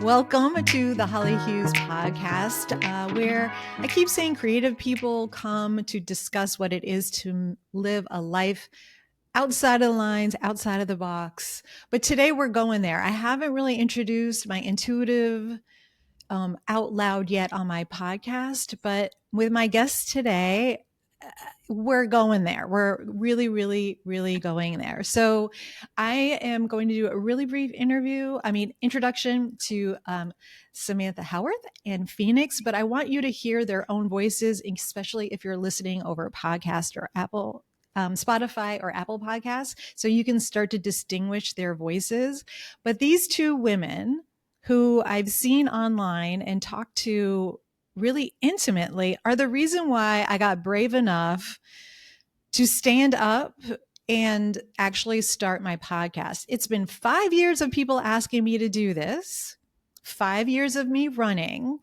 Welcome to the Holly Hughes Podcast, where I keep saying creative people come to discuss what it is to live a life outside of the lines, outside of the box. But today we're going there. I haven't really introduced my intuitive out loud yet on my podcast, but with my guest today, we're going there. We're really, really, really going there. So I am going to do a really brief introduction to Samantha Howarth and Phoenyx, but I want you to hear their own voices, especially if you're listening over a podcast or Spotify or Apple Podcasts, so you can start to distinguish their voices. But these two women who I've seen online and talked to really intimately are the reason why I got brave enough to stand up and actually start my podcast. It's been 5 years of people asking me to do this, 5 years of me running.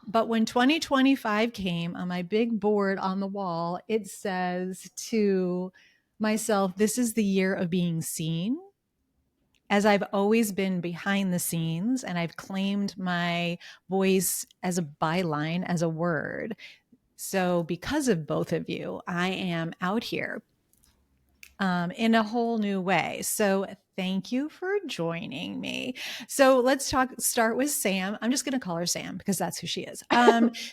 But when 2025 came, on my big board on the wall, it says to myself, this is the year of being seen. As I've always been behind the scenes and I've claimed my voice as a byline, as a word. So because of both of you, I am out here in a whole new way. So thank you for joining me. So let's start with Sam. I'm just going to call her Sam because that's who she is.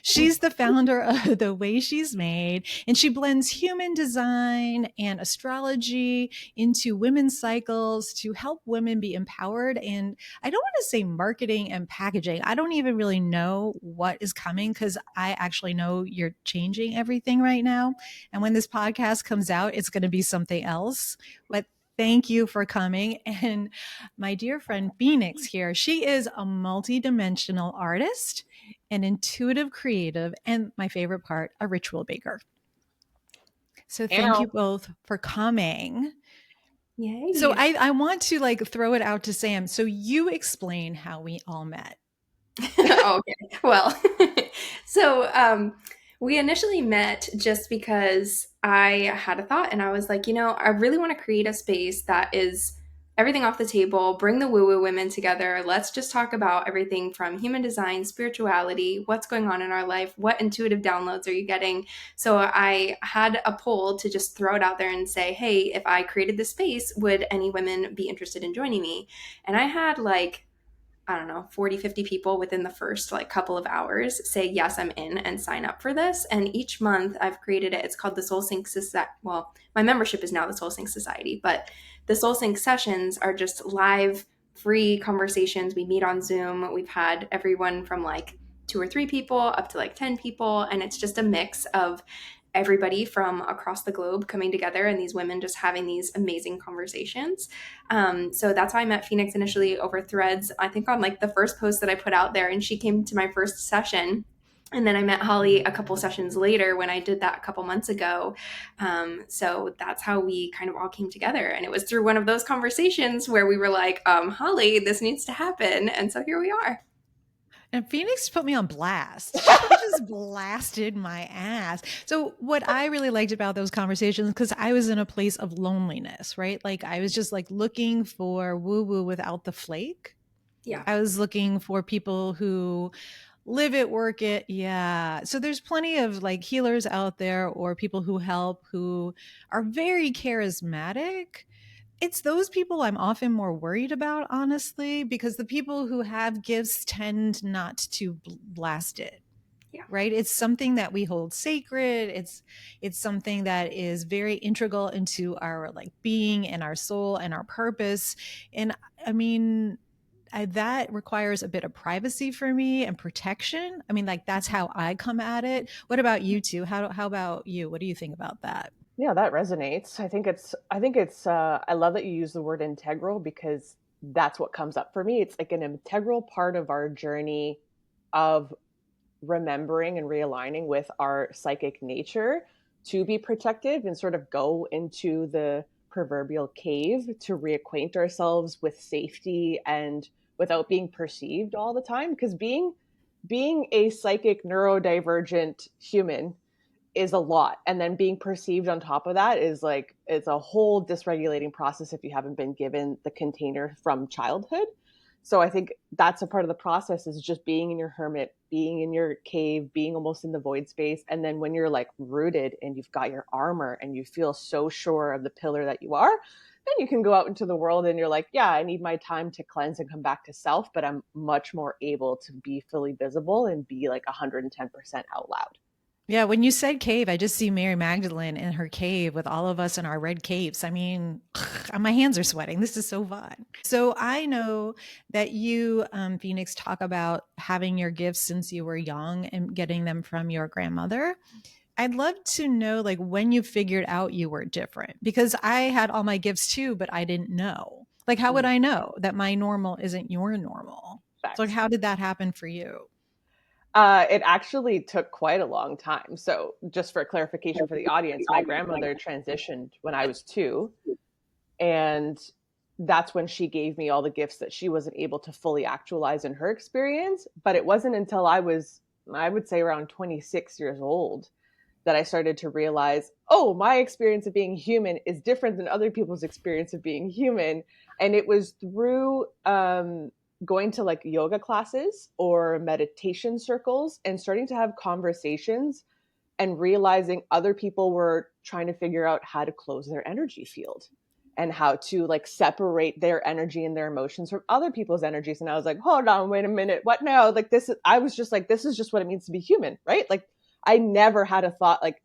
She's the founder of The Way She's Made, and she blends human design and astrology into women's cycles to help women be empowered. And I don't want to say marketing and packaging. I don't even really know what is coming because I actually know you're changing everything right now. And when this podcast comes out, it's going to be something else. But thank you for coming. And my dear friend Phoenyx here, she is a multidimensional artist, an intuitive creative, and my favorite part, a ritual baker. So thank you both for coming. Yay. So I want to throw it out to Sam. So you explain how we all met. Okay. Well, so we initially met just because I had a thought and I was like, I really want to create a space that is everything off the table, bring the woo-woo women together. Let's just talk about everything from human design, spirituality, what's going on in our life, what intuitive downloads are you getting? So I had a poll to just throw it out there and say, hey, if I created this space, would any women be interested in joining me? And I had 40, 50 people within the first couple of hours say, yes, I'm in and sign up for this. And each month I've created it. It's called the Soul Sync Society. Well, my membership is now the Soul Sync Society, but the Soul Sync sessions are just live, free conversations. We meet on Zoom. We've had everyone from 2 or 3 people up to 10 people. And it's just a mix of everybody from across the globe coming together and these women just having these amazing conversations. So that's how I met Phoenyx initially over Threads, I think on the first post that I put out there, and she came to my first session. And then I met Holly a couple sessions later when I did that a couple months ago. So that's how we kind of all came together. And it was through one of those conversations where we were like, Holly, this needs to happen. And so here we are. And Phoenyx put me on blast. She just blasted my ass. So what I really liked about those conversations, because I was in a place of loneliness, right? I was just looking for woo-woo without the flake. Yeah. I was looking for people who live it, work it. Yeah. So there's plenty of healers out there or people who help who are very charismatic. It's those people I'm often more worried about, honestly, because the people who have gifts tend not to blast it. Yeah. Right. It's something that we hold sacred. It's something that is very integral into our being and our soul and our purpose. And I mean, that requires a bit of privacy for me and protection. I mean, that's how I come at it. What about you two? How about you? What do you think about that? Yeah, that resonates. I think it's I love that you use the word integral because that's what comes up for me. It's an integral part of our journey of remembering and realigning with our psychic nature to be protective and sort of go into the proverbial cave to reacquaint ourselves with safety and without being perceived all the time. Because being a psychic neurodivergent human is a lot. And then being perceived on top of that is like, it's a whole dysregulating process if you haven't been given the container from childhood. So I think that's a part of the process, is just being in your hermit, being in your cave, being almost in the void space. And then when you're like rooted and you've got your armor and you feel so sure of the pillar that you are, then you can go out into the world and you're like, yeah, I need my time to cleanse and come back to self, but I'm much more able to be fully visible and be like 110% out loud. Yeah, when you said cave, I just see Mary Magdalene in her cave with all of us in our red capes. I mean, my hands are sweating. This is so fun. So I know that you, Phoenyx, talk about having your gifts since you were young and getting them from your grandmother. I'd love to know, like, when you figured out you were different, because I had all my gifts too, but I didn't know. Like, how would I know that my normal isn't your normal? So, like, how did that happen for you? It actually took quite a long time. So just for clarification for the audience, my grandmother transitioned when I was 2. And that's when she gave me all the gifts that she wasn't able to fully actualize in her experience. But it wasn't until I was, I would say, around 26 years old that I started to realize, oh, my experience of being human is different than other people's experience of being human. And it was through going to like yoga classes or meditation circles and starting to have conversations and realizing other people were trying to figure out how to close their energy field and how to like separate their energy and their emotions from other people's energies. And I was like, hold on, wait a minute. What now? Like this is, I was just like, this is just what it means to be human, right? Like I never had a thought like,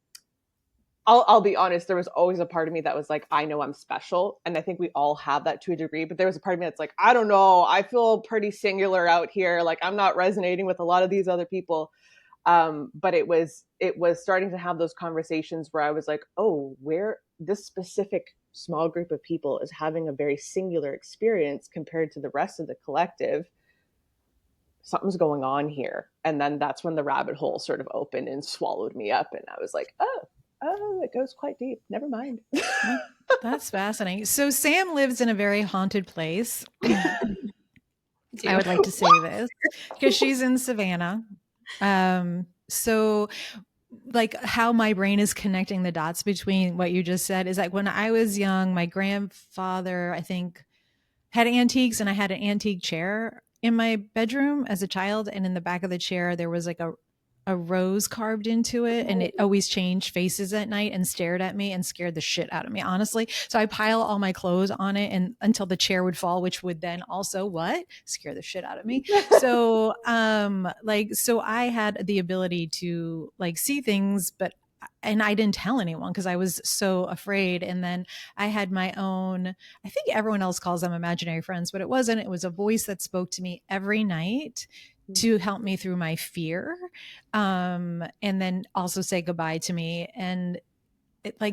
I'll be honest, there was always a part of me that was like, I know I'm special. And I think we all have that to a degree, but there was a part of me that's like, I don't know, I feel pretty singular out here. Like I'm not resonating with a lot of these other people. But it was starting to have those conversations where I was like, oh, where this specific small group of people is having a very singular experience compared to the rest of the collective. Something's going on here. And then that's when the rabbit hole sort of opened and swallowed me up. And I was like, oh, it goes quite deep. Never mind. That's fascinating. So Sam lives in a very haunted place. I would like to say this because she's in Savannah. So like how my brain is connecting the dots between what you just said is like when I was young, my grandfather, I think, had antiques, and I had an antique chair in my bedroom as a child. And in the back of the chair, there was like a rose carved into it, and it always changed faces at night and stared at me and scared the shit out of me, honestly. So I pile all my clothes on it and until the chair would fall, which would then also scare the shit out of me. So so I had the ability to like see things, and I didn't tell anyone because I was so afraid. And then I had my own, I think everyone else calls them imaginary friends, but it wasn't. It was a voice that spoke to me every night to help me through my fear, and then also say goodbye to me. And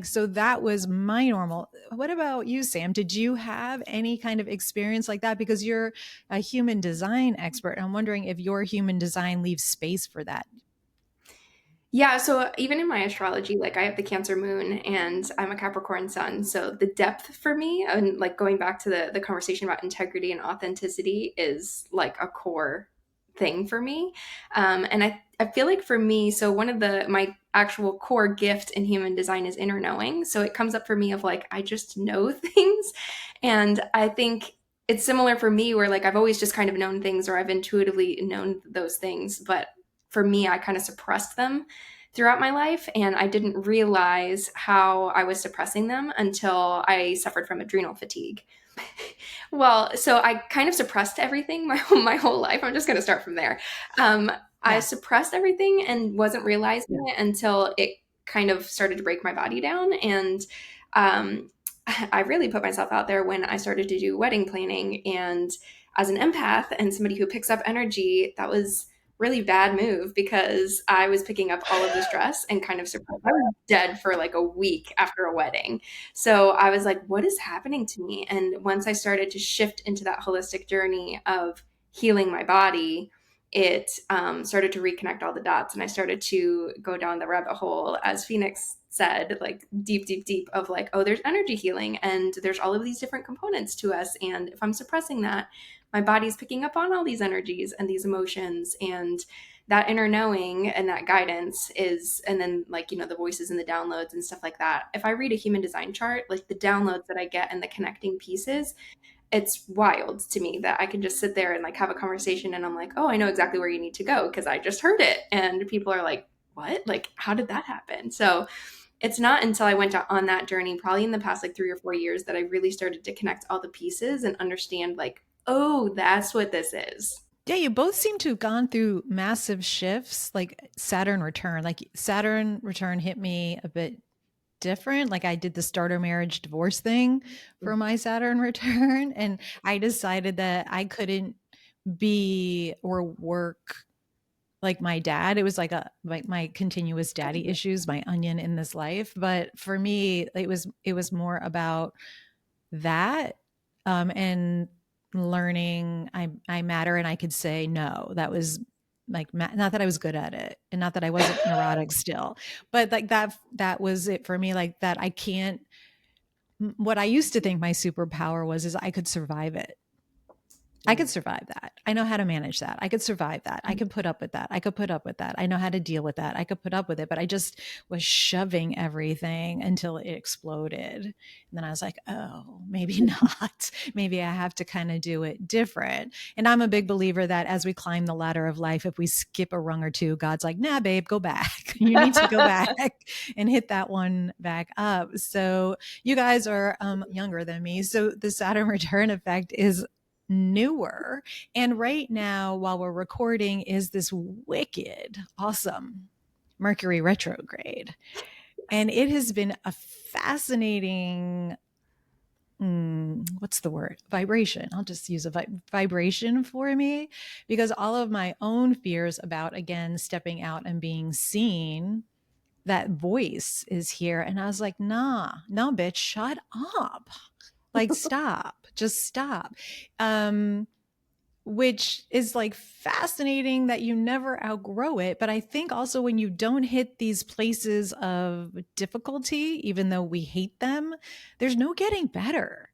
so that was my normal. What about you, Sam? Did you have any kind of experience like that? Because you're a human design expert. I'm wondering if your human design leaves space for that. Yeah, so even in my astrology, like I have the Cancer moon and I'm a Capricorn sun. So the depth for me, and like going back to the conversation about integrity and authenticity, is like a core thing for me. And I feel like for me, so one of my actual core gift in human design is inner knowing. So it comes up for me of like, I just know things. And I think it's similar for me where like I've always just kind of known things, or I've intuitively known those things. But for me, I kind of suppressed them throughout my life, and I didn't realize how I was suppressing them until I suffered from adrenal fatigue. Well, so I kind of suppressed everything my whole life. I'm just going to start from there. I suppressed everything and wasn't realizing it until it kind of started to break my body down. And I really put myself out there when I started to do wedding planning. And as an empath and somebody who picks up energy, that was really bad move because I was picking up all of the stress and kind of surprised. I was dead for like a week after a wedding. So I was like, what is happening to me? And once I started to shift into that holistic journey of healing my body, it started to reconnect all the dots. And I started to go down the rabbit hole, as Phoenyx said, like deep, deep, deep of like, oh, there's energy healing and there's all of these different components to us. And if I'm suppressing that, my body's picking up on all these energies and these emotions. And that inner knowing and that guidance is, and then like, the voices and the downloads and stuff like that. If I read a human design chart, like the downloads that I get and the connecting pieces, it's wild to me that I can just sit there and like have a conversation and I'm like, oh, I know exactly where you need to go because I just heard it. And people are like, what? Like, how did that happen? So it's not until I went on that journey, probably in the past like 3 or 4 years, that I really started to connect all the pieces and understand like, oh, that's what this is. Yeah, you both seem to have gone through massive shifts, like Saturn return. Like Saturn return hit me a bit different. Like I did the starter marriage divorce thing for my Saturn return, and I decided that I couldn't be or work like my dad. It was like my continuous daddy issues, my onion in this life. But for me, it was more about that, and learning I matter and I could say no. That was like, not that I was good at it and not that I wasn't neurotic still, but like that was it for me. Like that I can't, what I used to think my superpower was is I could survive it. I could survive that. I know how to manage that. I could survive that. I could put up with that. I could put up with that. I know how to deal with that. I could put up with it, but I just was shoving everything until it exploded. And then I was like, oh, maybe not. Maybe I have to kind of do it different. And I'm a big believer that as we climb the ladder of life, if we skip a rung or two, God's like, nah, babe, go back. You need to go back and hit that one back up. So you guys are younger than me. So the Saturn return effect is newer. And right now, while we're recording, is this wicked, awesome Mercury retrograde. And it has been a fascinating, what's the word? Vibration. I'll just use a vibration for me, because all of my own fears about, again, stepping out and being seen, that voice is here. And I was like, nah, no, bitch, shut up. Like, stop, just stop. Which is like fascinating that you never outgrow it. But I think also when you don't hit these places of difficulty, even though we hate them, there's no getting better.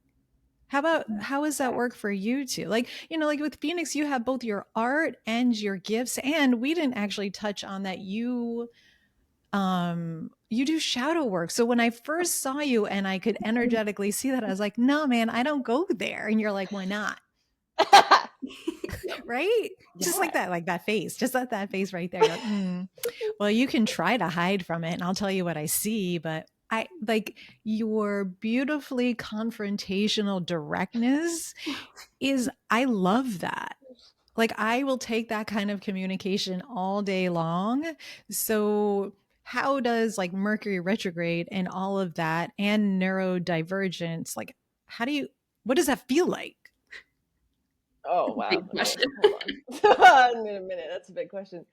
How does that work for you two? Like, like with Phoenyx, you have both your art and your gifts. And we didn't actually touch on that. You do shadow work. So when I first saw you and I could energetically see that, I was like, no, man, I don't go there. And you're like, why not? Right? Yeah. Just like that face, just that face right there. Like, well, you can try to hide from it and I'll tell you what I see, but I like your beautifully confrontational directness I love that. Like I will take that kind of communication all day long. So how does like Mercury retrograde and all of that and neurodivergence, like what does that feel like? Oh, wow. Okay, hold on. In a minute. That's a big question.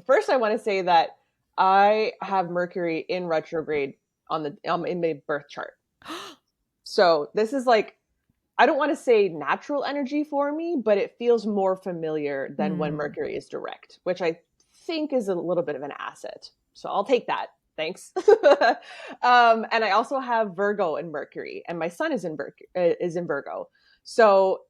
First, I want to say that I have Mercury in retrograde in my birth chart. So this is like, I don't want to say natural energy for me, but it feels more familiar than when Mercury is direct, which I think is a little bit of an asset. So I'll take that. Thanks. And I also have Virgo in Mercury, and my sun is in Virgo. So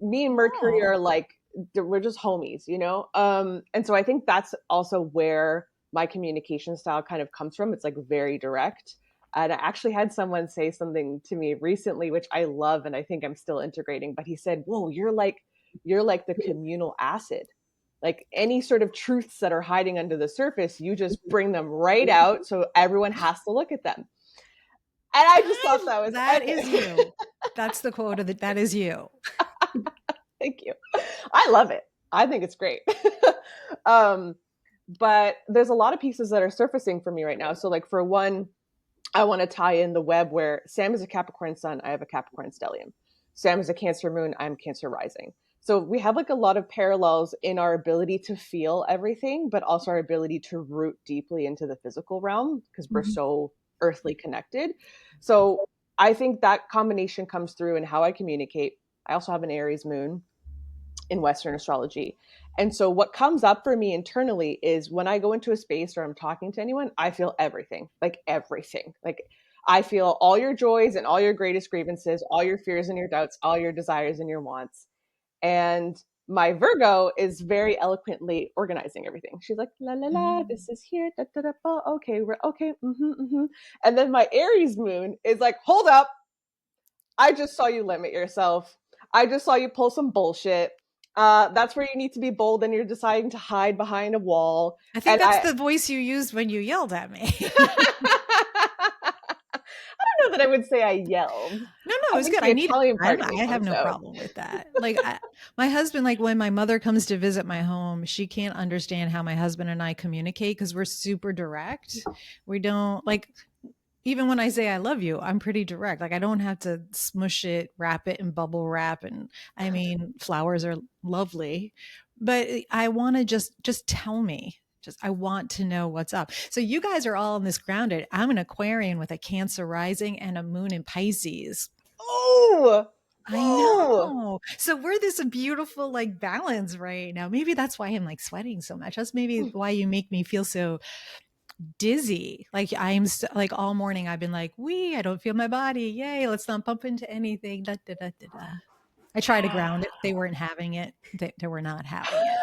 me and Mercury are like, we're just homies, And so I think that's also where my communication style kind of comes from. It's like very direct. And I actually had someone say something to me recently, which I love, and I think I'm still integrating. But he said, "Whoa, you're like the communal acid. Like any sort of truths that are hiding under the surface, you just bring them right out, so everyone has to look at them." And I just thought that is you. That's the quote of that is you. Thank you. I love it. I think it's great. But there's a lot of pieces that are surfacing for me right now. So like for one, I want to tie in the web where Sam is a Capricorn sun. I have a Capricorn stellium. Sam is a Cancer moon. I'm Cancer rising. So we have like a lot of parallels in our ability to feel everything, but also our ability to root deeply into the physical realm because we're so earthly connected. So I think that combination comes through in how I communicate. I also have an Aries moon in Western astrology. And so what comes up for me internally is when I go into a space or I'm talking to anyone, I feel everything, like everything. Like I feel all your joys and all your greatest grievances, all your fears and your doubts, all your desires and your wants. And My Virgo is very eloquently organizing everything. She's like, la la la, this is here, da da da, okay, we're okay, And then my Aries moon is like, hold up, I just saw you limit yourself. I just saw you pull some bullshit. That's where you need to be bold, and you're deciding to hide behind a wall. I think that's the voice you used when you yelled at me. I don't know that I would say I yelled. No, it was good. I have no out. problem with that. Like my husband, like when my mother comes to visit my home, she can't understand how my husband and I communicate because we're super direct. We don't like, even when I say I love you, I'm pretty direct. Like I don't have to smush it, wrap it in bubble wrap. And I mean, flowers are lovely, but I want to just tell me. I want to know what's up. So you guys are all in this grounded. I'm an Aquarian with a Cancer rising and a moon in Pisces. Oh, I know. So we're this beautiful like balance right now. Maybe that's why I'm like sweating so much. That's maybe why you make me feel so dizzy. Like like all morning I've been like, I don't feel my body. Yay, let's not bump into anything. Da, da, da, da, da. I try to ground it. They weren't having it. They were not having it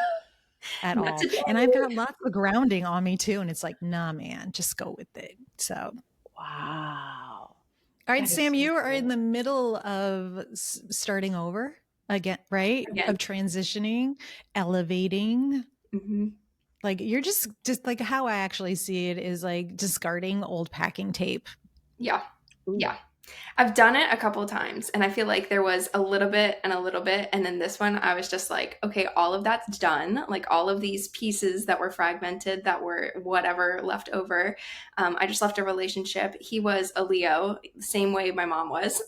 at all. And I've got lots of grounding on me too. And it's like, nah, man, just go with it. So, wow. All right, Sam, you are in the middle of starting over again, right? Of transitioning, elevating. Like you're just like how I actually see it is like discarding old packing tape. Yeah. Yeah. I've done it a couple of times, and I feel like there was a little bit and a little bit. And then this one, I was just like, okay, all of that's done. Like all of these pieces that were fragmented, that were whatever left over. I just left a relationship. He was a Leo, the same way my mom was.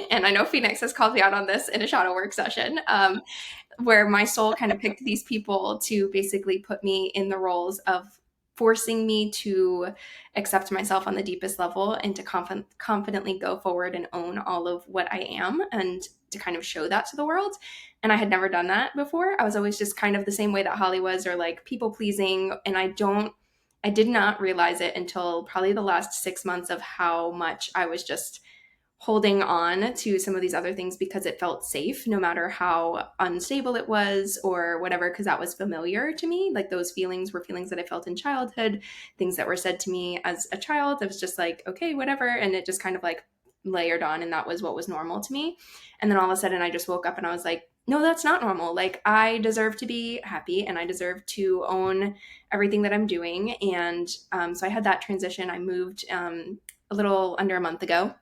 And I know Phoenix has called me out on this in a shadow work session, where my soul kind of picked these people to basically put me in the roles of forcing me to accept myself on the deepest level and to confidently go forward and own all of what I am and to kind of show that to the world. And I had never done that before. I was always just kind of the same way that Holly was, or like people pleasing. And I did not realize it until probably the last 6 months of how much I was just holding on to some of these other things because it felt safe, no matter how unstable it was or whatever, because that was familiar to me. Like those feelings were feelings that I felt in childhood, things that were said to me as a child. I was just like, okay, whatever. And it just kind of like layered on, and that was what was normal to me. And then all of a sudden I just woke up and I was like, no, that's not normal. Like I deserve to be happy and I deserve to own everything that I'm doing. And so I had that transition. I moved a little under a month ago.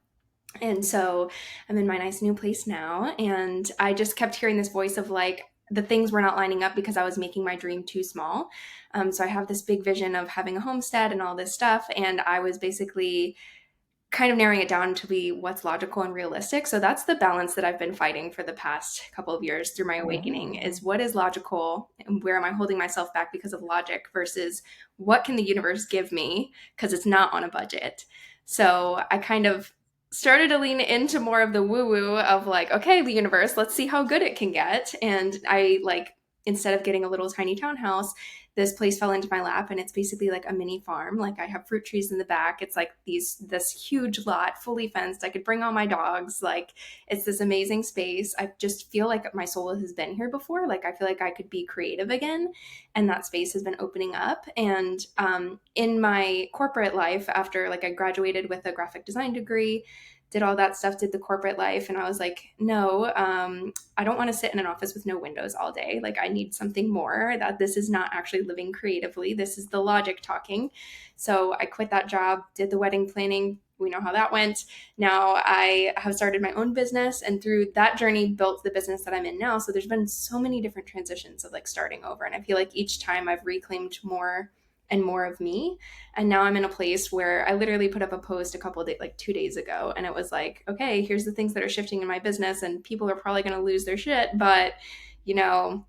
And so I'm in my nice new place now. And I just kept hearing this voice of like, the things were not lining up because I was making my dream too small. So I have this big vision of having a homestead and all this stuff. And I was basically kind of narrowing it down to be what's logical and realistic. So that's the balance that I've been fighting for the past couple of years through my awakening is what is logical and where am I holding myself back because of logic versus what can the universe give me because it's not on a budget. So I kind of started to lean into more of the woo-woo of like, okay, the universe, let's see how good it can get. And I like, instead of getting a little tiny townhouse, this place fell into my lap, and it's basically like a mini farm. Like I have fruit trees in the back. It's like this huge lot, fully fenced. I could bring all my dogs. Like it's this amazing space. I just feel like my soul has been here before. Like I feel like I could be creative again, and that space has been opening up. And in my corporate life, after like I graduated with a graphic design degree, did all that stuff, did the corporate life. And I was like, no, I don't want to sit in an office with no windows all day. Like I need something more, that this is not actually living creatively. This is the logic talking. So I quit that job, did the wedding planning. We know how that went. Now I have started my own business, and through that journey built the business that I'm in now. So there's been so many different transitions of like starting over. And I feel like each time I've reclaimed more and more of me. And now I'm in a place where I literally put up a post a couple of days, like 2 days ago. And it was like, okay, here's the things that are shifting in my business, and people are probably going to lose their shit. But, you know,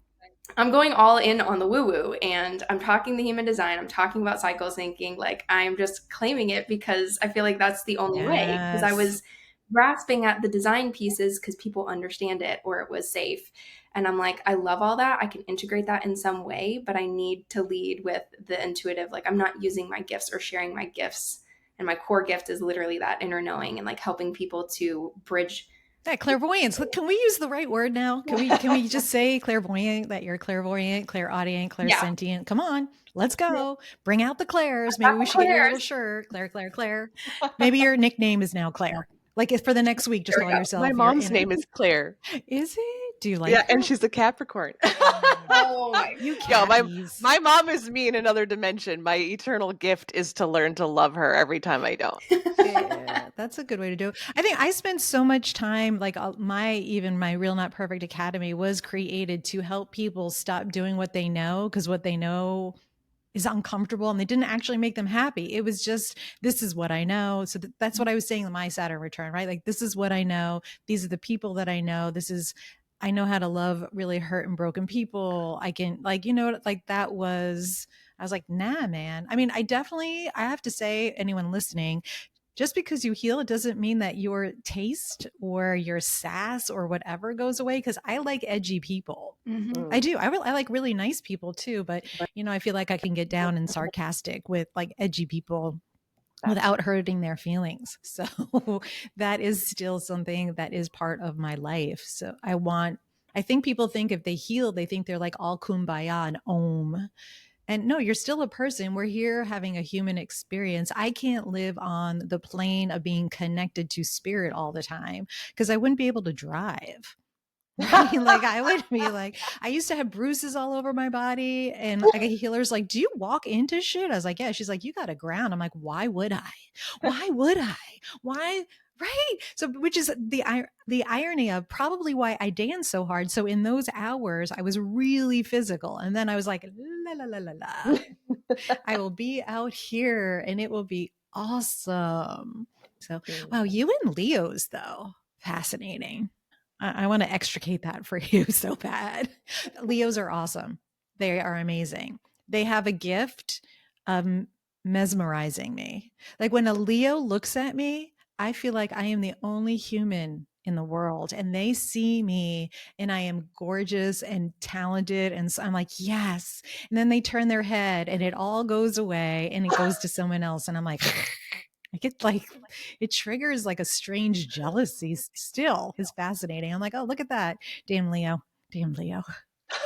I'm going all in on the woo-woo, and I'm talking the human design. I'm talking about cycle syncing. Like I'm just claiming it because I feel like that's the only way, because I was grasping at the design pieces because people understand it or it was safe. And I'm like, I love all that. I can integrate that in some way, but I need to lead with the intuitive. Like I'm not using my gifts or sharing my gifts. And my core gift is literally that inner knowing and like helping people to bridge That clairvoyance. Can we use the right word now? Can we just say clairvoyant, that you're clairvoyant, clairaudient, clairsentient? Come on, let's go. Bring out the Claires. Maybe we should get your little shirt. Claire. Maybe your nickname is now Claire. Like for the next week, just call yourself. My mom's name is Claire. Is it? Do you like Yeah, her? and she's a Capricorn. Oh my! My mom is me in another dimension. My eternal gift is to learn to love her every time I don't. Yeah, that's a good way to do it. I think I spent so much time, like my Real Not Perfect Academy was created to help people stop doing what they know, because what they know is uncomfortable and they didn't actually make them happy. It was just, this is what I know. So that's what I was saying in my Saturn return, right? Like, this is what I know. These are the people that I know. I know how to love really hurt and broken people. I can, like, that was, I was like, nah, man. I mean, I have to say, anyone listening, just because you heal, it doesn't mean that your taste or your sass or whatever goes away. Because I like edgy people. Mm-hmm. I do. I like really nice people too. But, I feel like I can get down and sarcastic with like edgy people without hurting their feelings. So that is still something that is part of my life. So I think people think if they heal, they think they're like all kumbaya and om. And no, you're still a person. We're here having a human experience. I can't live on the plane of being connected to spirit all the time because I wouldn't be able to drive. Right? Like, I would be like, I used to have bruises all over my body, and I get healers like, do you walk into shit? I was like, yeah. She's like, you got to ground. I'm like, why would I? Why? Right. So, which is the irony of probably why I dance so hard. So in those hours, I was really physical. And then I was like, la, la, la, la, la. I will be out here and it will be awesome. So, wow. You and Leo's though. Fascinating. I want to extricate that for you so bad. Leos are awesome. They are amazing. They have a gift of mesmerizing me. Like when a Leo looks at me, I feel like I am the only human in the world, and they see me and I am gorgeous and talented. And so I'm like, yes. And then they turn their head and it all goes away and it goes to someone else. And I'm like, I get like, it triggers like a strange jealousy still. It's fascinating. I'm like, oh, look at that. Damn Leo.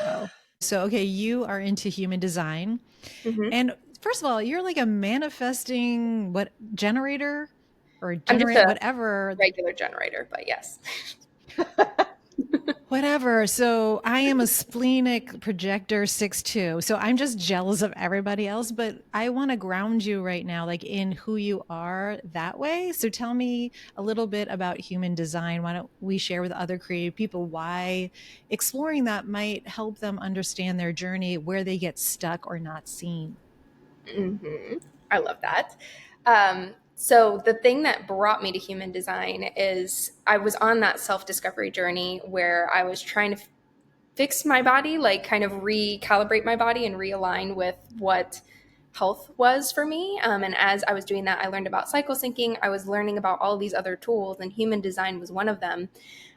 Oh. So, okay, you are into human design. Mm-hmm. And first of all, you're like a manifesting generator or whatever. Regular generator, but yes. Whatever. So I am a splenic projector 6'2". So I'm just jealous of everybody else, but I want to ground you right now, like in who you are that way. So tell me a little bit about human design. Why don't we share with other creative people why exploring that might help them understand their journey, where they get stuck or not seen. Mm-hmm. I love that. So the thing that brought me to human design is I was on that self-discovery journey where I was trying to fix my body, like kind of recalibrate my body and realign with what health was for me. And as I was doing that, I learned about cycle syncing. I was learning about all these other tools, and human design was one of them.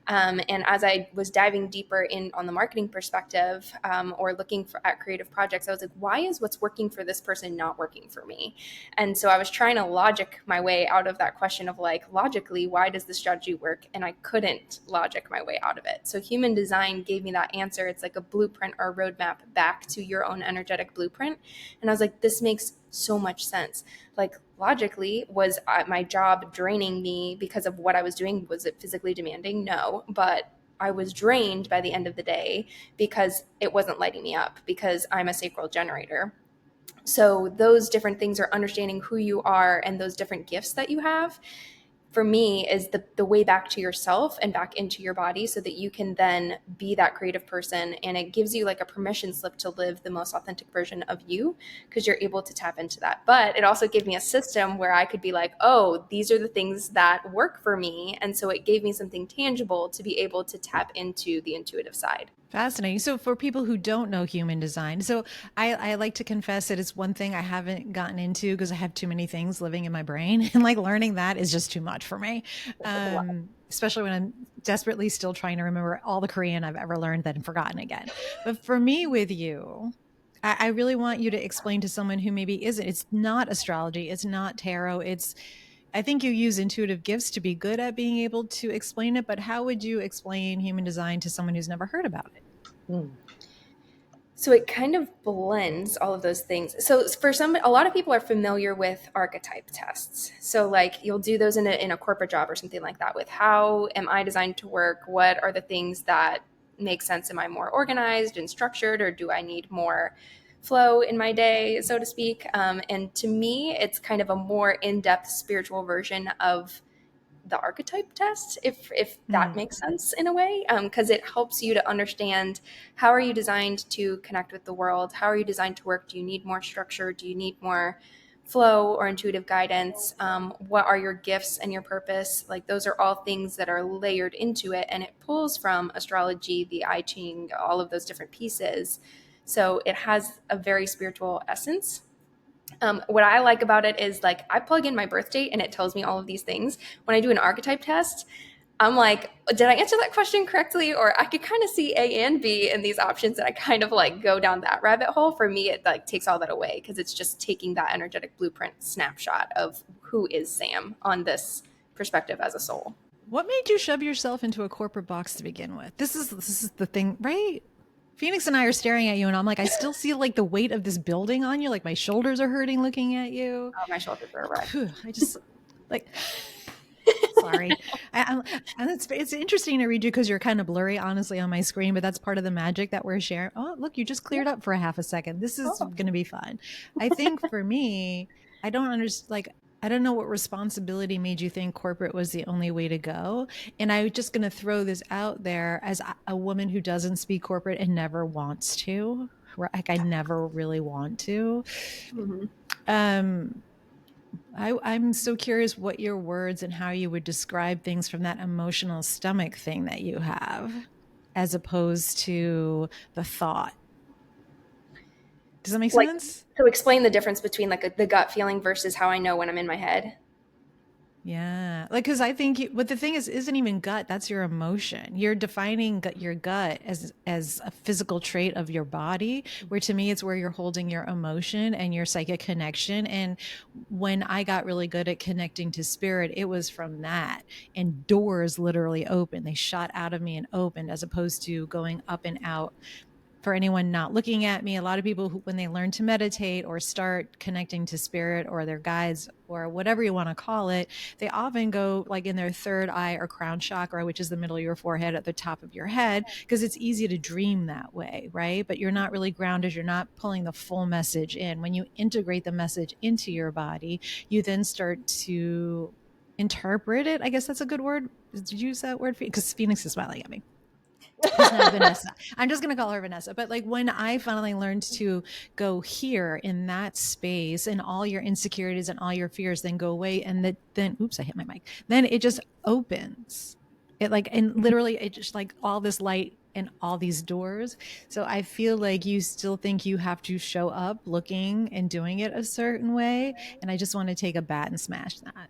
And as I was diving deeper in on the marketing perspective, or looking at creative projects, I was like, why is what's working for this person not working for me? And so I was trying to logic my way out of that question of like, logically, why does this strategy work? And I couldn't logic my way out of it. So human design gave me that answer. It's like a blueprint or a roadmap back to your own energetic blueprint. And I was like, this makes so much sense. Like, logically, was my job draining me because of what I was doing? Was it physically demanding? No, but I was drained by the end of the day because it wasn't lighting me up, because I'm a sacral generator. So those different things are understanding who you are and those different gifts that you have, for me, is the way back to yourself and back into your body, so that you can then be that creative person. And it gives you like a permission slip to live the most authentic version of you, because you're able to tap into that. But it also gave me a system where I could be like, oh, these are the things that work for me. And so it gave me something tangible to be able to tap into the intuitive side. Fascinating. So for people who don't know human design, so I like to confess that it's one thing I haven't gotten into because I have too many things living in my brain, and like learning that is just too much for me. Especially when I'm desperately still trying to remember all the Korean I've ever learned then forgotten again. But for me with you, I really want you to explain to someone who maybe isn't, it's not astrology, it's not tarot, it's I think you use intuitive gifts to be good at being able to explain it, but how would you explain human design to someone who's never heard about it? So it kind of blends all of those things. So for a lot of people are familiar with archetype tests. So like you'll do those in a corporate job or something like that with how am I designed to work? What are the things that make sense? Am I more organized and structured, or do I need more flow in my day, so to speak? And to me, it's kind of a more in-depth spiritual version of the archetype test, if that makes sense in a way, because it helps you to understand how are you designed to connect with the world, how are you designed to work, do you need more structure, do you need more flow or intuitive guidance, what are your gifts and your purpose, like those are all things that are layered into it, and it pulls from astrology, the I Ching, all of those different pieces, so it has a very spiritual essence. What I like about it is like I plug in my birth date and it tells me all of these things. When I do an archetype test, I'm like, did I answer that question correctly? Or I could kind of see A and B in these options, and I kind of like go down that rabbit hole. For me, it like takes all that away because it's just taking that energetic blueprint snapshot of who is Sam on this perspective as a soul. What made you shove yourself into a corporate box to begin with? This is the thing, right? Phoenix and I are staring at you, and I'm like, I still see like the weight of this building on you. Like my shoulders are hurting looking at you. Oh, my shoulders are red. I just like, sorry. It's interesting to read you because you're kind of blurry, honestly, on my screen, but that's part of the magic that we're sharing. Oh, look, you just cleared up for a half a second. This is going to be fun. I think for me, I don't understand, like, I don't know what responsibility made you think corporate was the only way to go. And I'm just going to throw this out there as a woman who doesn't speak corporate and never wants to. Like I never really want to. I'm so curious what your words and how you would describe things from that emotional stomach thing that you have, as opposed to the thought. Does that make sense? So explain the difference between like the gut feeling versus how I know when I'm in my head. Yeah. Like, cause I think what the thing is, isn't even gut. That's your emotion. You're defining your gut as a physical trait of your body, where to me, it's where you're holding your emotion and your psychic connection. And when I got really good at connecting to spirit, it was from that, and doors literally opened. They shot out of me and opened, as opposed to going up and out. For anyone not looking at me, a lot of people who, when they learn to meditate or start connecting to spirit or their guides or whatever you want to call it, they often go like in their third eye or crown chakra, which is the middle of your forehead at the top of your head, because it's easy to dream that way, right? But you're not really grounded. You're not pulling the full message in. When you integrate the message into your body, you then start to interpret it. I guess that's a good word. Did you use that word? Because Phoenix is smiling at me. It's not Vanessa. I'm just going to call her Vanessa. But like when I finally learned to go here in that space, and all your insecurities and all your fears then go away, and then oops, I hit my mic. Then it just opens. It like, and literally it just like all this light and all these doors. So I feel like you still think you have to show up looking and doing it a certain way. And I just want to take a bat and smash that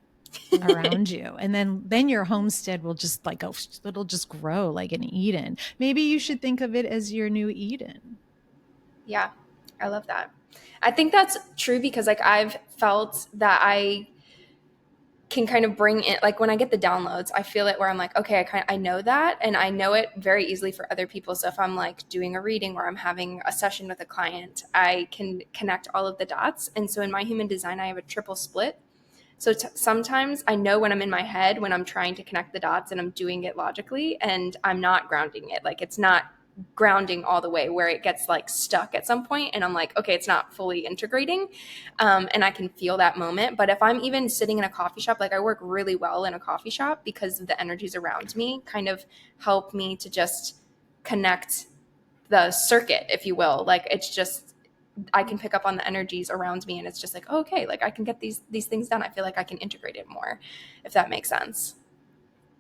around you, and then your homestead will just like go, it'll just grow like an Eden. Maybe you should think of it as your new Eden. Yeah, I love that. I think that's true because like I've felt that I can kind of bring in, like when I get the downloads, I feel it where I'm like, okay, I know that, and I know it very easily for other people. So if I'm like doing a reading or I'm having a session with a client, I can connect all of the dots. And so in my human design, I have a triple split. So sometimes I know when I'm in my head, when I'm trying to connect the dots and I'm doing it logically, and I'm not grounding it. Like it's not grounding all the way, where it gets like stuck at some point and I'm like, okay, it's not fully integrating. And I can feel that moment. But if I'm even sitting in a coffee shop, like I work really well in a coffee shop because the energies around me kind of help me to just connect the circuit, if you will. Like it's just, I can pick up on the energies around me, and it's just like, oh, okay, like I can get these things done. I feel like I can integrate it more, if that makes sense.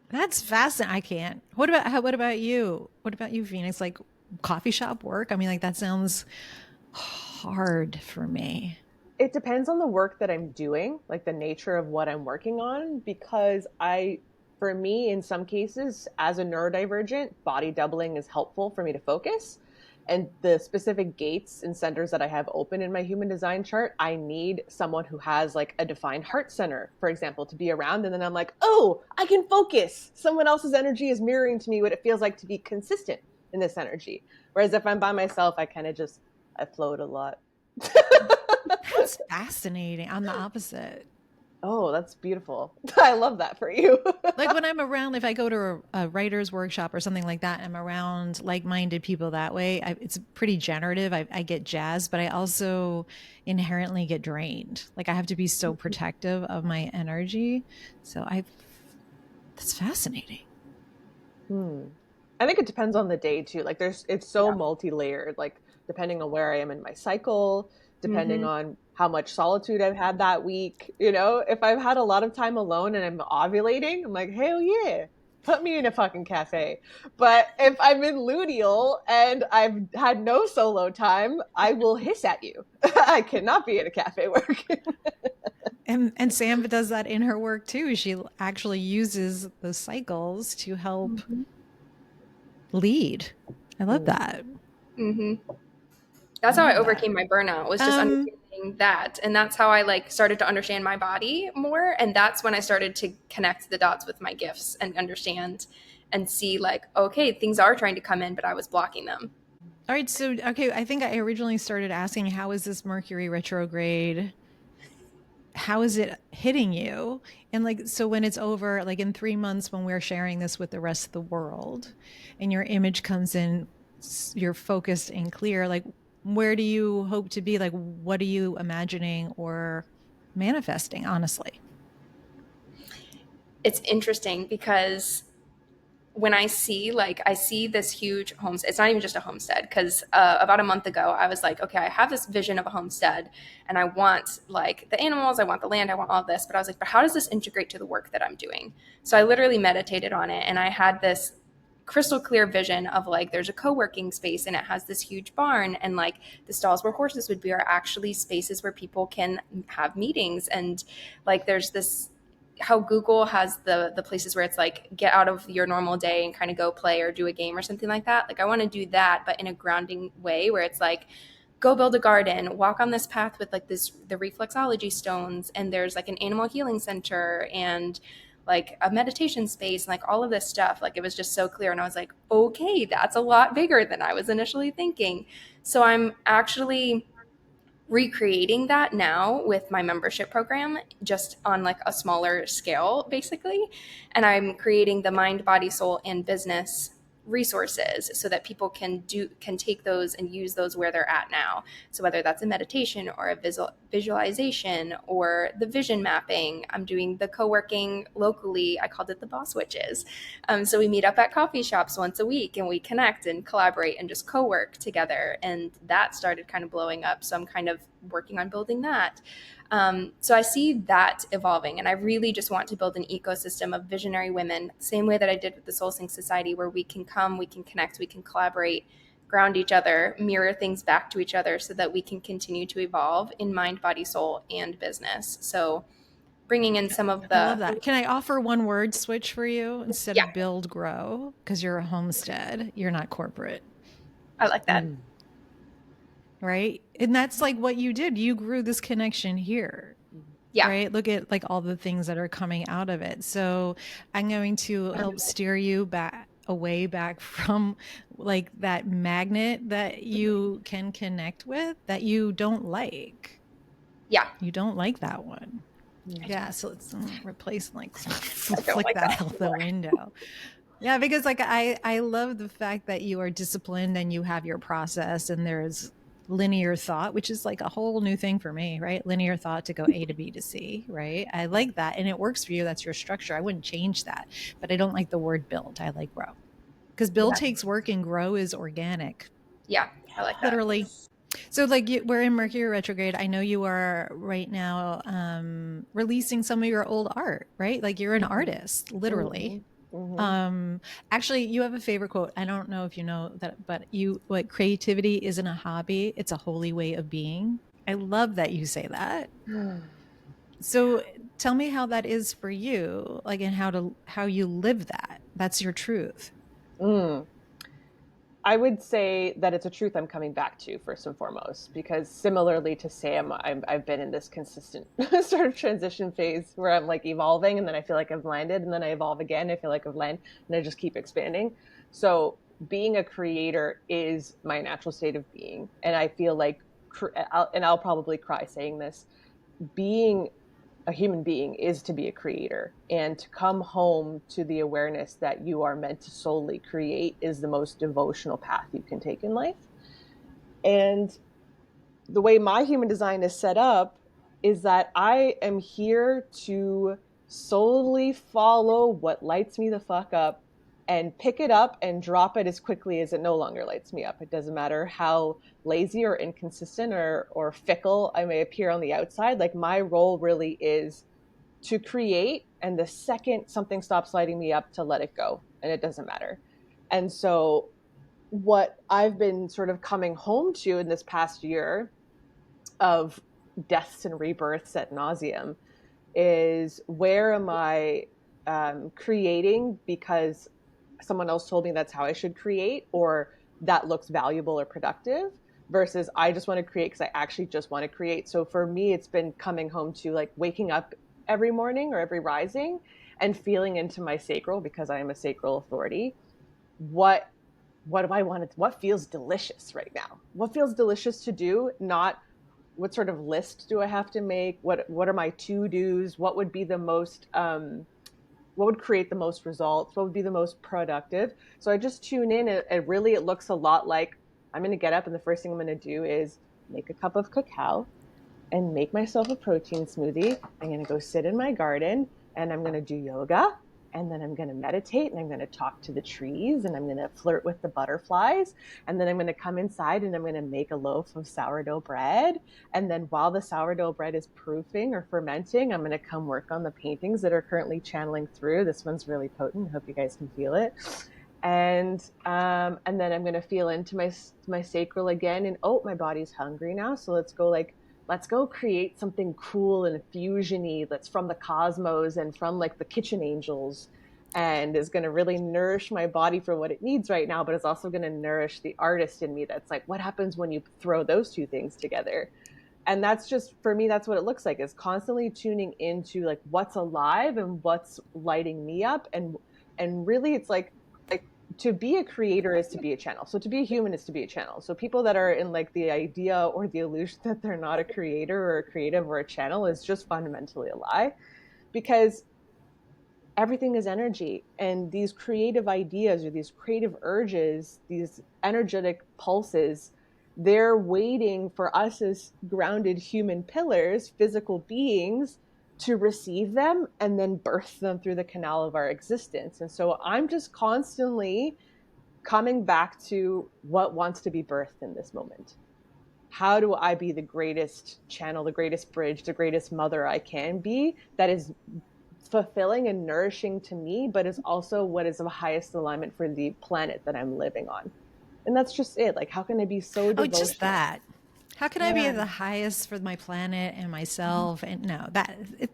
That's fascinating. I can't. What about you? What about you, Phoenix? Like coffee shop work? I mean, like that sounds hard for me. It depends on the work that I'm doing, like the nature of what I'm working on, because for me, in some cases, as a neurodivergent, body doubling is helpful for me to focus. And the specific gates and centers that I have open in my human design chart, I need someone who has like a defined heart center, for example, to be around. And then I'm like, oh, I can focus. Someone else's energy is mirroring to me what it feels like to be consistent in this energy. Whereas if I'm by myself, I kind of just, I float a lot. That's fascinating. I'm the opposite. Oh, that's beautiful. I love that for you. Like when I'm around, if I go to a writer's workshop or something like that, I'm around like-minded people that way. It's pretty generative. I get jazzed, but I also inherently get drained. Like I have to be so protective of my energy. So that's fascinating. I think it depends on the day too. Like it's so multi-layered, like depending on where I am in my cycle, depending on how much solitude I've had that week. You know, if I've had a lot of time alone and I'm ovulating, I'm like, hell yeah, put me in a fucking cafe. But if I'm in luteal and I've had no solo time, I will hiss at you. I cannot be in a cafe working. And Sam does that in her work too. She actually uses the cycles to help lead. I love that. That's how I overcame my burnout, was just understanding that. And that's how I like started to understand my body more. And that's when I started to connect the dots with my gifts and understand and see like, okay, things are trying to come in, but I was blocking them. All right. So, okay. I think I originally started asking, how is this Mercury retrograde? How is it hitting you? And like, so when it's over, like in 3 months, when we're sharing this with the rest of the world and your image comes in, you're focused and clear, like, where do you hope to be? Like, what are you imagining or manifesting, honestly? It's interesting because when I see this huge homestead, it's not even just a homestead, because about a month ago, I was like, okay, I have this vision of a homestead and I want like the animals, I want the land, I want all of this. But I was like, but how does this integrate to the work that I'm doing? So I literally meditated on it and I had this crystal clear vision of like, there's a co-working space and it has this huge barn, and like the stalls where horses would be are actually spaces where people can have meetings. And like, there's this, how Google has the places where it's like, get out of your normal day and kind of go play or do a game or something like that. Like I want to do that, but in a grounding way where it's like, go build a garden, walk on this path with like the reflexology stones. And there's like an animal healing center and like a meditation space and like all of this stuff. Like it was just so clear. And I was like, okay, that's a lot bigger than I was initially thinking. So I'm actually recreating that now with my membership program, just on like a smaller scale, basically. And I'm creating the mind, body, soul, and business resources so that people can take those and use those where they're at now. So whether that's a meditation or a visualization or the vision mapping, I'm doing the co-working locally. I called it the Boss Witches. So we meet up at coffee shops once a week and we connect and collaborate and just co-work together. And that started kind of blowing up. So I'm kind of working on building that. So I see that evolving, and I really just want to build an ecosystem of visionary women, same way that I did with the Soul Sync Society, where we can come, we can connect, we can collaborate, ground each other, mirror things back to each other so that we can continue to evolve in mind, body, soul, and business. So bringing in some of the... I love that. Can I offer one word switch for you instead of build, grow? Because you're a homestead, you're not corporate. I like that. Right? And that's like what you did. You grew this connection here. Yeah. Right? Look at like all the things that are coming out of it. So I'm going to help steer you away from like that magnet that you can connect with that you don't like. Yeah. You don't like that one. Yeah. So let's replace like flick that out the window. Yeah, because like I love the fact that you are disciplined and you have your process, and there's linear thought, which is like a whole new thing for me, right? Linear thought to go A to B to C, right? I like that. And it works for you. That's your structure. I wouldn't change that, but I don't like the word build. I like grow, because build takes work and grow is organic. Yeah, I like that. Literally. So like we're in Mercury retrograde. I know you are right now releasing some of your old art, right? Like you're an artist, literally. Actually, you have a favorite quote. I don't know if you know that, but what creativity isn't a hobby, it's a holy way of being. I love that you say that. So tell me how that is for you, like, and how you live that. That's your truth. I would say that it's a truth I'm coming back to first and foremost, because similarly to Sam, I've been in this consistent sort of transition phase where I'm like evolving, and then I feel like I've landed, and then I evolve again. I feel like I've landed, and I just keep expanding. So being a creator is my natural state of being. And I feel like, I'll probably cry saying this, being a human being is to be a creator, and to come home to the awareness that you are meant to solely create is the most devotional path you can take in life. And the way my human design is set up is that I am here to solely follow what lights me the fuck up, and pick it up and drop it as quickly as it no longer lights me up. It doesn't matter how lazy or inconsistent or fickle I may appear on the outside. Like, my role really is to create, and the second something stops lighting me up, to let it go, and it doesn't matter. And so what I've been sort of coming home to in this past year of deaths and rebirths ad nauseum is, where am I creating because someone else told me that's how I should create, or that looks valuable or productive, versus I just want to create because I actually just want to create. So for me, it's been coming home to like waking up every morning or every rising and feeling into my sacral, because I am a sacral authority. What do I want to, what feels delicious right now? What feels delicious to do? Not what sort of list do I have to make? What are my to-dos? What would be the most what would create the most results? What would be the most productive? So I just tune in, and really it looks a lot like, I'm going to get up and the first thing I'm going to do is make a cup of cacao and make myself a protein smoothie. I'm going to go sit in my garden, and I'm going to do yoga, and then I'm going to meditate, and I'm going to talk to the trees, and I'm going to flirt with the butterflies. And then I'm going to come inside and I'm going to make a loaf of sourdough bread. And then while the sourdough bread is proofing or fermenting, I'm going to come work on the paintings that are currently channeling through. This one's really potent. I hope you guys can feel it. And then I'm going to feel into my sacral again, and oh, my body's hungry now. So let's go create something cool and fusiony that's from the cosmos and from like the kitchen angels, and is going to really nourish my body for what it needs right now, but it's also going to nourish the artist in me. That's like, what happens when you throw those two things together? And that's just, for me, that's what it looks like, is constantly tuning into like what's alive and what's lighting me up. And really it's like to be a creator is to be a channel. So to be a human is to be a channel. So people that are in like the idea or the illusion that they're not a creator or a creative or a channel is just fundamentally a lie, because everything is energy. And these creative ideas or these creative urges, these energetic pulses, they're waiting for us as grounded human pillars, physical beings, to receive them and then birth them through the canal of our existence. And so I'm just constantly coming back to what wants to be birthed in this moment. How do I be the greatest channel, the greatest bridge, the greatest mother I can be, that is fulfilling and nourishing to me, but is also what is of highest alignment for the planet that I'm living on? And that's just it. Like, how can I be so devotional? Oh, just that. How can I be the highest for my planet and myself? And no,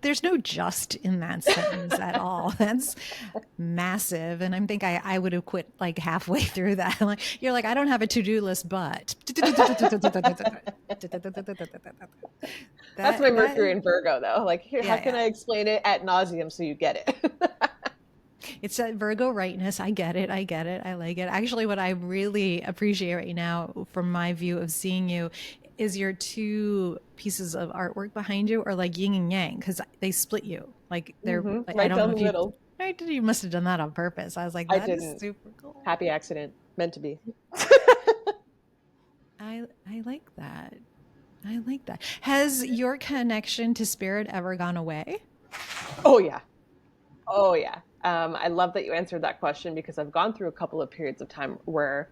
there's no just in that sentence at all. That's massive. And I think I would have quit like halfway through that. Like, you're like, I don't have a to-do list, but that's my Mercury in Virgo, though. Like, here, how can I explain it ad nauseum so you get it? It's that Virgo rightness. I get it. I like it. Actually, what I really appreciate right now from my view of seeing you is your two pieces of artwork behind you are like yin and yang, because they split you. Like they're like, right down the middle. Right, you must have done that on purpose. I was like, that is super cool. Happy accident. Meant to be. I like that. I like that. Has your connection to spirit ever gone away? Oh, yeah. I love that you answered that question, because I've gone through a couple of periods of time where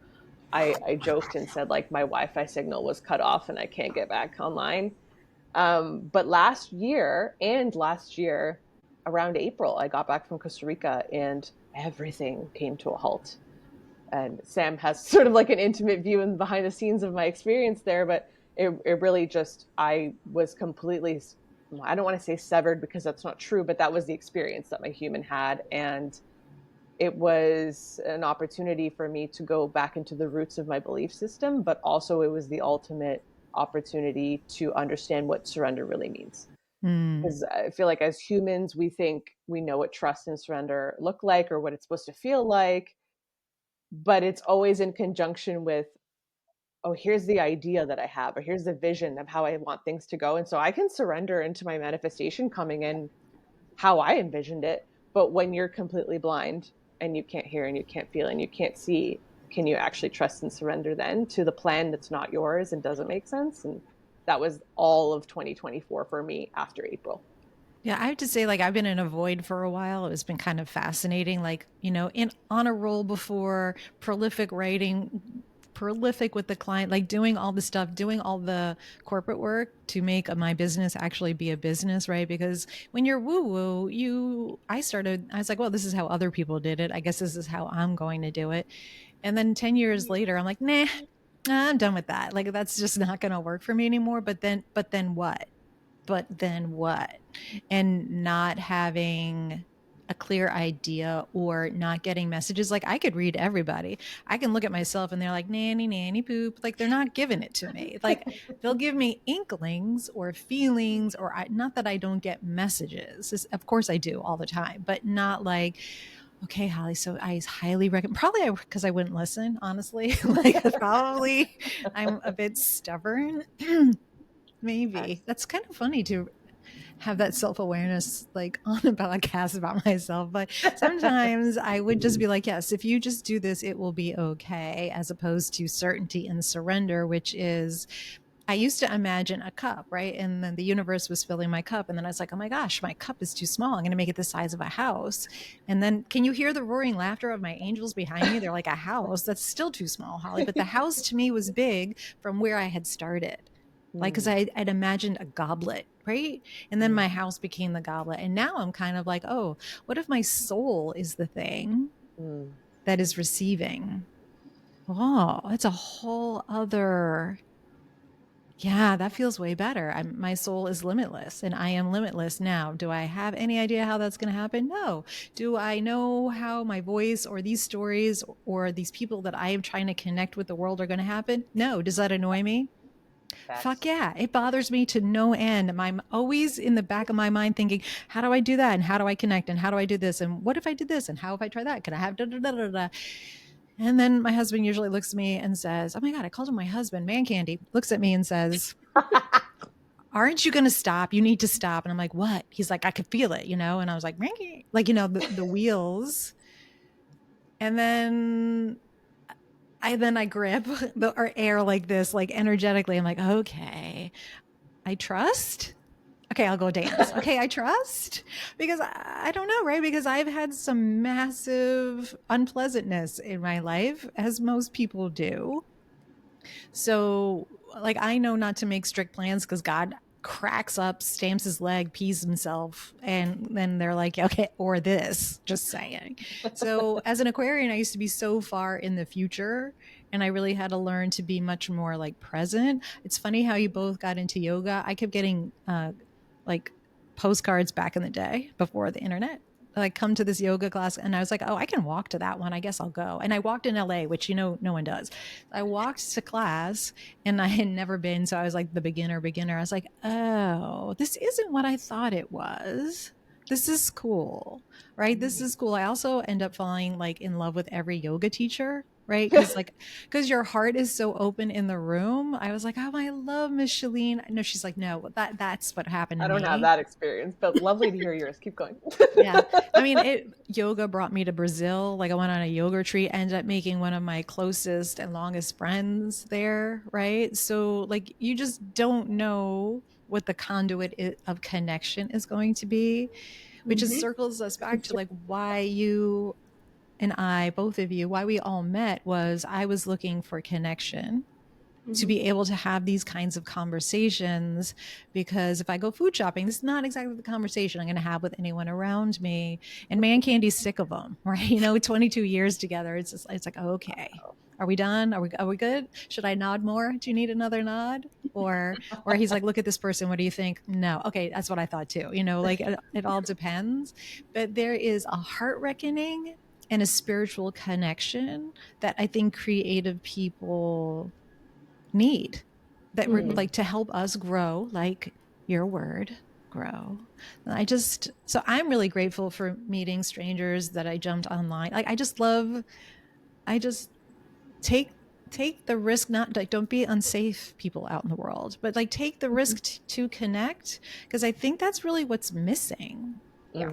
I joked and said like my Wi-Fi signal was cut off and I can't get back online. But last year around April, I got back from Costa Rica and everything came to a halt. And Sam has sort of like an intimate view and behind the scenes of my experience there, but it really just, I was completely, I don't want to say severed because that's not true, but that was the experience that my human had. And it was an opportunity for me to go back into the roots of my belief system, but also it was the ultimate opportunity to understand what surrender really means. Because I feel like as humans, we think we know what trust and surrender look like or what it's supposed to feel like, but it's always in conjunction with, oh, here's the idea that I have, or here's the vision of how I want things to go. And so I can surrender into my manifestation coming in how I envisioned it. But when you're completely blind and you can't hear and you can't feel and you can't see, can you actually trust and surrender then to the plan that's not yours and doesn't make sense? And that was all of 2024 for me after April. Yeah, I have to say, like, I've been in a void for a while. It's been kind of fascinating, like, in on a roll before, prolific writing, prolific with the client, like doing all the stuff, doing all the corporate work to make my business actually be a business, right? Because when you're woo-woo, I was like, well, this is how other people did it. I guess this is how I'm going to do it. And then 10 years later, I'm like, nah, I'm done with that. Like, that's just not going to work for me anymore. But then what? And not having a clear idea or not getting messages. Like, I could read everybody. I can look at myself and they're like, nanny poop. Like, they're not giving it to me. Like, they'll give me inklings or feelings, or not that I don't get messages. Of course I do all the time, but not like, okay, Holly, so I highly recommend, probably because I wouldn't listen, honestly. Like, probably I'm a bit stubborn. Maybe. That's kind of funny to have that self-awareness, like, on a podcast about myself. But sometimes I would just be like, yes, if you just do this, it will be okay, as opposed to certainty and surrender, which is, I used to imagine a cup, right? And then the universe was filling my cup. And then I was like, oh my gosh, my cup is too small. I'm going to make it the size of a house. And then can you hear the roaring laughter of my angels behind me? They're like, a house? That's still too small, Holly. But the house to me was big from where I had started. Like, because I'd imagined a goblet, right? And then my house became the goblet. And now I'm kind of like, oh, what if my soul is the thing that is receiving? Oh, it's a whole other... Yeah, that feels way better. My soul is limitless and I am limitless now. Do I have any idea how that's going to happen? No. Do I know how my voice or these stories or these people that I am trying to connect with the world are going to happen? No. Does that annoy me? Fuck yeah. It bothers me to no end. I'm always in the back of my mind thinking, how do I do that? And how do I connect? And how do I do this? And what if I did this? And how if I try that? Could I have da da da da da? And then my husband usually looks at me and says, oh my God, I called him my husband, Man Candy, looks at me and says, aren't you going to stop? You need to stop. And I'm like, what? He's like, I could feel it, And I was like, Manky, like, the wheels. And then I grip the air like this, like energetically. I'm like, okay, I trust. Okay, I'll go dance. Okay, I trust. Because I don't know, right? Because I've had some massive unpleasantness in my life, as most people do. So, like, I know not to make strict plans because God cracks up, stamps his leg, pees himself, and then they're like, okay, or this, just saying. So as an Aquarian, I used to be so far in the future, and I really had to learn to be much more like present. It's funny how you both got into yoga. I kept getting like postcards back in the day before the internet, like, come to this yoga class. And I was like, oh, I can walk to that one. I guess I'll go. And I walked in LA, which, no one does. I walked to class and I had never been. So I was like the beginner. I was like, oh, this isn't what I thought it was. This is cool, right? This is cool. I also end up falling like in love with every yoga teacher, right? Because your heart is so open in the room. I was like, oh, I love Miss Shalene. No, she's like, no, that's what happened to me. I don't have that experience, but lovely to hear yours. Keep going. Yeah. I mean, yoga brought me to Brazil. Like, I went on a yoga retreat, ended up making one of my closest and longest friends there, right? So, like, you just don't know what the conduit of connection is going to be, which just circles us back to like why you and I, both of you, why we all met was I was looking for connection to be able to have these kinds of conversations, because if I go food shopping, this is not exactly the conversation I'm going to have with anyone around me. And Man Candy's sick of them, right? 22 years together. It's like, okay, are we done? Are we good? Should I nod more? Do you need another nod? Or he's like, look at this person. What do you think? No. Okay. That's what I thought too. Like, it all depends, but there is a heart reckoning and a spiritual connection that I think creative people need, that we're like to help us grow, like your word, grow. So I'm really grateful for meeting strangers that I jumped online. Like I just take the risk, not like, don't be unsafe people out in the world, but like take the risk to connect, because I think that's really what's missing. Yeah.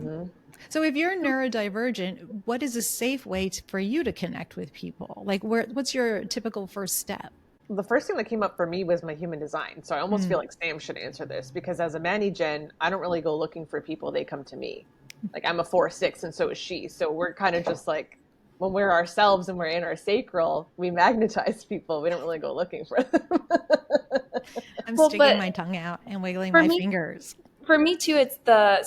So if you're neurodivergent, what is a safe way for you to connect with people? Like what's your typical first step? The first thing that came up for me was my human design. So I almost feel like Sam should answer this, because as a Manny-Gen, I don't really go looking for people. They come to me. Like I'm a 4/6 and so is she. So we're kind of just like, when we're ourselves and we're in our sacral, we magnetize people. We don't really go looking for them. I'm sticking my tongue out and wiggling my fingers. For me too, it's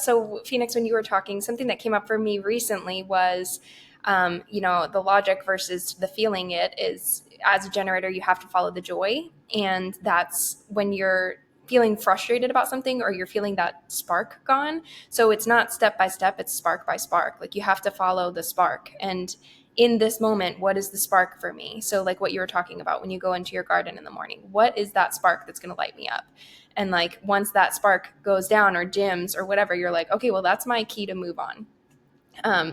so Phoenix, when you were talking, something that came up for me recently was, the logic versus the feeling. It is, as a generator, you have to follow the joy. And that's when you're feeling frustrated about something or you're feeling that spark gone. So it's not step by step, it's spark by spark. Like you have to follow the spark. And in this moment, what is the spark for me? So like what you were talking about when you go into your garden in the morning, what is that spark that's going to light me up? And like once that spark goes down or dims or whatever, you're like, okay, well, that's my key to move on.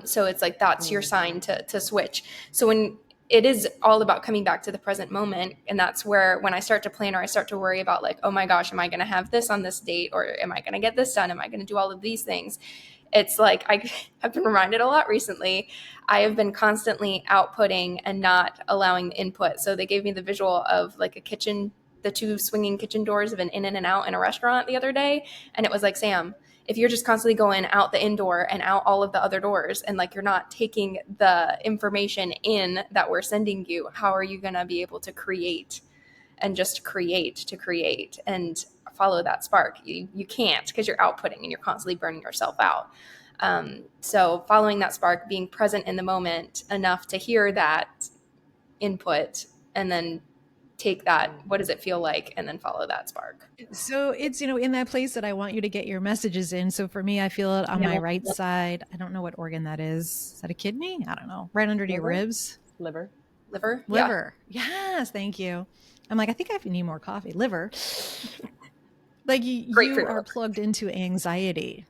So it's like that's your sign to switch. So when it is all about coming back to the present moment, and that's where when I start to plan or I start to worry about like, oh my gosh, am I going to have this on this date, or am I going to get this done? Am I going to do all of these things? It's like I have been reminded a lot recently. I have been constantly outputting and not allowing the input. So they gave me the visual of like a kitchen, the two swinging kitchen doors of an in and out in a restaurant the other day. And it was like, Sam, if you're just constantly going out the indoor and out all of the other doors and like you're not taking the information in that we're sending you, how are you going to be able to create and just create and follow that spark? You can't, because you're outputting and you're constantly burning yourself out. So following that spark, being present in the moment enough to hear that input and then take that, what does it feel like, and then follow that spark. So it's, in that place that I want you to get your messages in. So for me, I feel it on my right side. I don't know what organ that is. Is that a kidney? I don't know. Right under your ribs. Liver. Yes. Thank you. I'm like, I think I need more coffee. Liver. Like you are plugged into anxiety.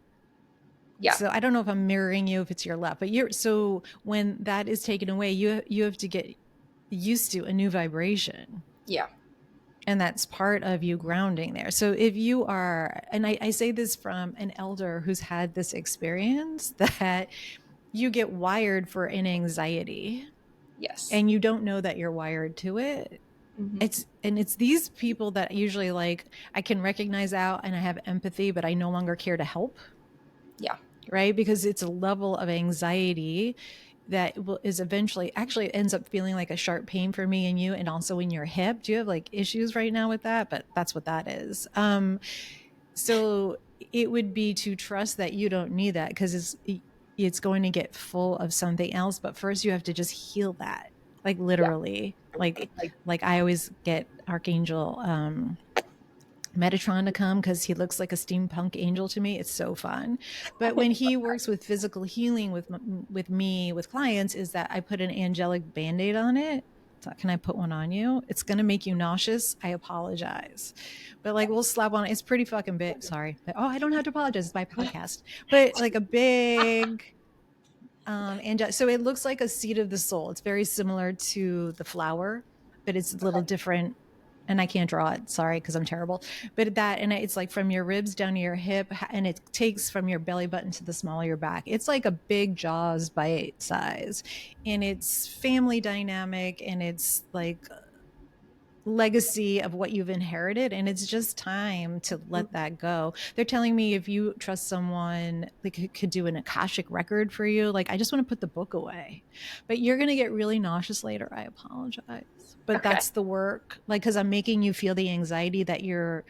Yeah. So I don't know if I'm mirroring you, if it's your left, but so when that is taken away, you have to get used to a new vibration. Yeah. And that's part of you grounding there. So if you are, and I say this from an elder who's had this experience, that you get wired for an anxiety. Yes. And you don't know that you're wired to it. Mm-hmm. It's these people that usually like, I can recognize out and I have empathy, but I no longer care to help. Yeah. Right. Because it's a level of anxiety that is eventually actually ends up feeling like a sharp pain for me and you, and also in your hip. Do you have like issues right now with that? But that's what that is. So it would be to trust that you don't need that, because it's going to get full of something else. But first you have to just heal that, like literally. Yeah. Like I always get Archangel Metatron to come, because he looks like a steampunk angel to me. It's so fun. But when he works with physical healing with me, with clients, is that I put an angelic Band-Aid on it. So can I put one on you? It's going to make you nauseous. I apologize. But like, we'll slap on it. It's pretty fucking big. Sorry. But, I don't have to apologize. It's my podcast. But like a big, so it looks like a seed of the soul. It's very similar to the flower, but it's a little different. And I can't draw it, sorry, because I'm terrible. But it's like from your ribs down to your hip, and it takes from your belly button to the small of your back. It's like a big Jaws bite size, and it's family dynamic, and it's like legacy of what you've inherited, and it's just time to let that go. They're telling me if you trust someone, like could do an Akashic record for you. Like, I just want to put the book away, but you're going to get really nauseous later. I apologize, but that's the work. Like, because I'm making you feel the anxiety that you're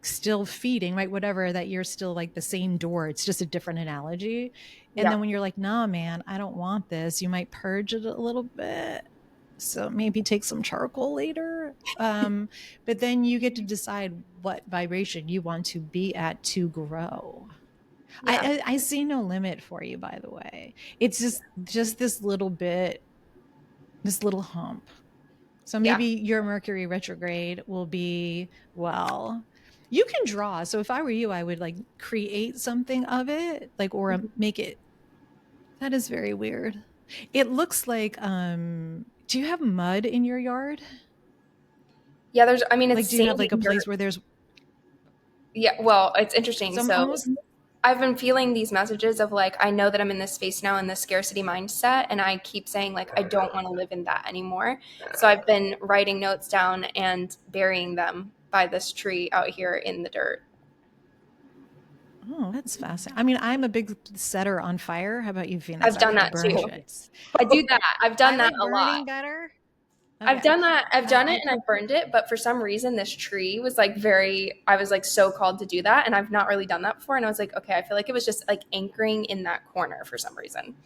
still feeding, right? Whatever, that you're still like the same door. It's just a different analogy. And then when you're like, nah, man, I don't want this, you might purge it a little bit. So maybe take some charcoal later. But then you get to decide what vibration you want to be at to grow. Yeah. I see no limit for you, by the way. It's just this little bit, this little hump. So maybe your Mercury retrograde will be, well, you can draw. So if I were you, I would like create something of it, like, or make it. That is very weird. It looks like, do you have mud in your yard? Yeah, it's Like, do you have like a sandy place dirt. where there's, Yeah, well, it's interesting. so I'm So almost, I've been feeling these messages of like, I know that I'm in this space now in this scarcity mindset. And I keep saying like, I don't want to live in that anymore. So I've been writing notes down and burying them by this tree out here in the dirt. oh, that's fascinating. I mean, I'm a big setter on fire. How about you, Phoenix? I've done I that burn too. shit. I do that. I've done I that like a lot. burning better. I've Okay. done that. I've done it and I I've burned it. But for some reason, this tree was like I was like so called to do that. And I've not really done that before. And I was like, okay, I feel like it was just like anchoring in that corner for some reason.